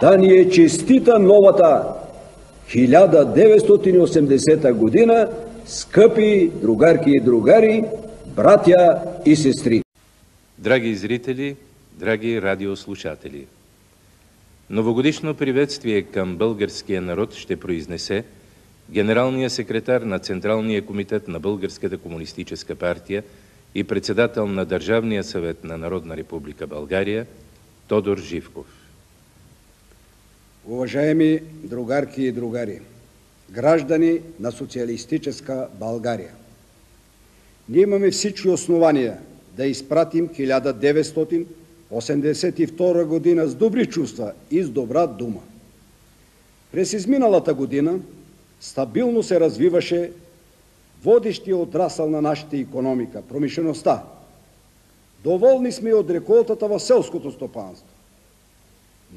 Да ни е честита новата 1980 година, скъпи другарки и другари, братя и сестри! Драги зрители, драги радиослушатели! Новогодишно приветствие към българския народ ще произнесе генералният секретар на Централния комитет на Българската комунистическа партия и председател на Държавния съвет на Народна република България Тодор Живков. Уважаеми другарки и другари, граждани на социалистическа България, ние имаме всички основания да изпратим 1982 година с добри чувства и с добра дума. През изминалата година стабилно се развиваше водещия отрасъл на нашата икономика – промишлеността. Доволни сме от реколтата в селското стопанство.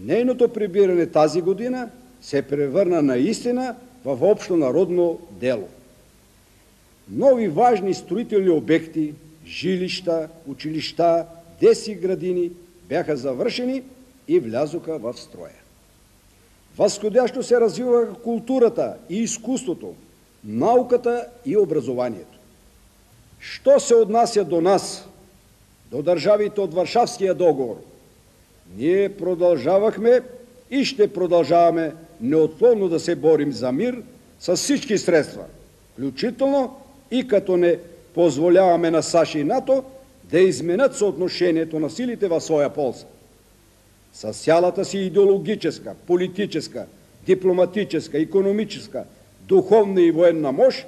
Нейното прибиране тази година се превърна наистина в общонародно дело. Нови важни строителни обекти, жилища, училища, детски градини бяха завършени и влязоха в строя. Възходящо се развиваха културата и изкуството, науката и образованието. Що се отнася до нас, до държавите от Варшавския договор, ние продължавахме и ще продължаваме неотклонно да се борим за мир с всички средства, включително и като не позволяваме на САЩ и НАТО да изменят съотношението на силите в своя полза. С цялата си идеологическа, политическа, дипломатическа, икономическа, духовна и военна мощ,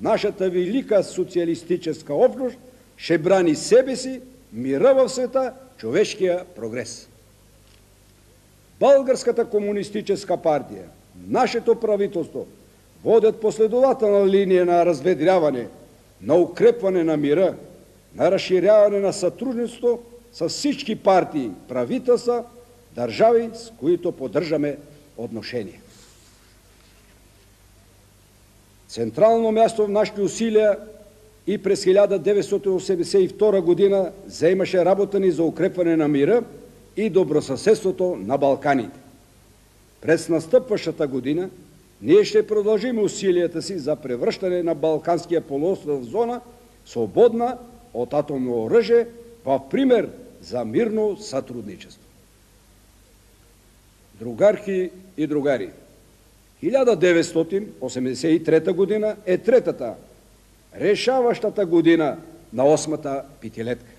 нашата велика социалистическа общност ще брани себе си, мира в света, човешкия прогрес. Българската комунистическа партия, нашето правителство водят последователна линия на разведряване, на укрепване на мира, на разширяване на сътрудничество с всички партии, правителства, държави, с които поддържаме отношения. Централно място в нашите усилия и през 1982 година заемаше работа ни за укрепване на мира и добросъседството на Балканите. През настъпващата година ние ще продължим усилията си за превръщане на Балканския полуостров в зона, свободна от атомно оръжие, в пример за мирно сътрудничество. Другарки и другари, 1983 година е третата, решаващата година на 8-та петилетка.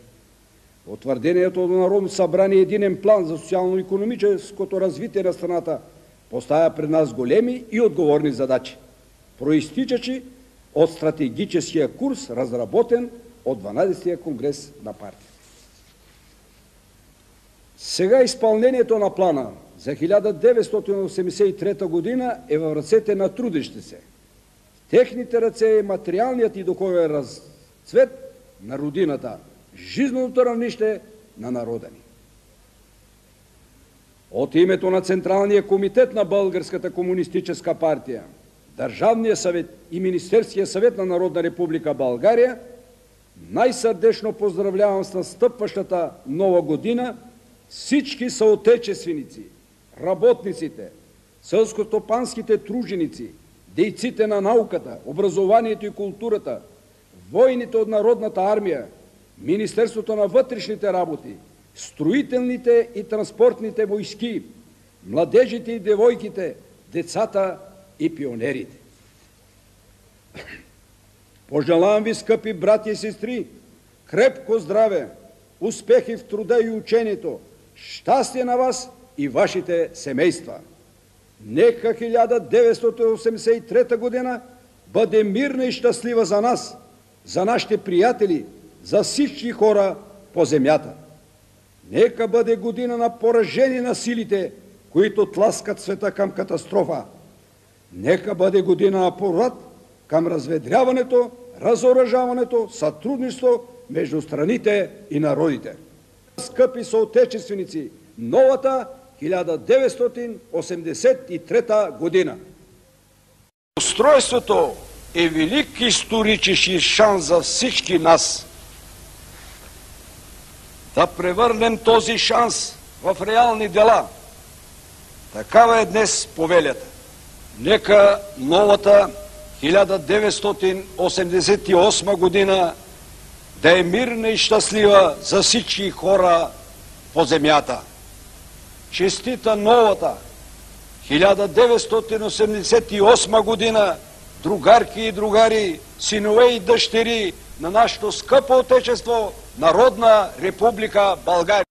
Утвърдението на Народното събрание единен план за социално-икономическото развитие на страната поставя пред нас големи и отговорни задачи, проистичащи от стратегическия курс, разработен от 12-тия конгрес на партията. Сега изпълнението на плана за 1983 година е в ръцете на трудещите се. В техните ръце е материалният и духовен разцвет на родината, жизненото равнище на народа ни. От името на Централния комитет на Българската комунистическа партия, Държавния съвет и Министерския съвет на Народна република България най-сърдечно поздравлявам с настъпващата нова година всички съотечественици, работниците, селскостопанските труженици, дейците на науката, образованието и културата, войните от Народната армия, Министерството на вътрешните работи, строителните и транспортните войски, младежите и девойките, децата и пионерите. Пожелавам ви, скъпи братя и сестри, крепко здраве, успехи в труда и учението, щастие на вас и вашите семейства. Нека 1983 година бъде мирна и щастлива за нас, за нашите приятели, за всички хора по земята. Нека бъде година на поражение на силите, които тласкат света към катастрофа. Нека бъде година на поврат към разведряването, разоръжаването, сътрудничество между страните и народите. Скъпи съотечественици, новата 1983 година. Устройството е велик исторически шанс за всички нас. Да превърнем този шанс в реални дела, Такава е днес повелята. Нека новата 1988 година да е мирна и щастлива за всички хора по земята. Честита новата 1988 година, другарки и другари, синове и дъщери на нашето скъпо отечество, Народна република България.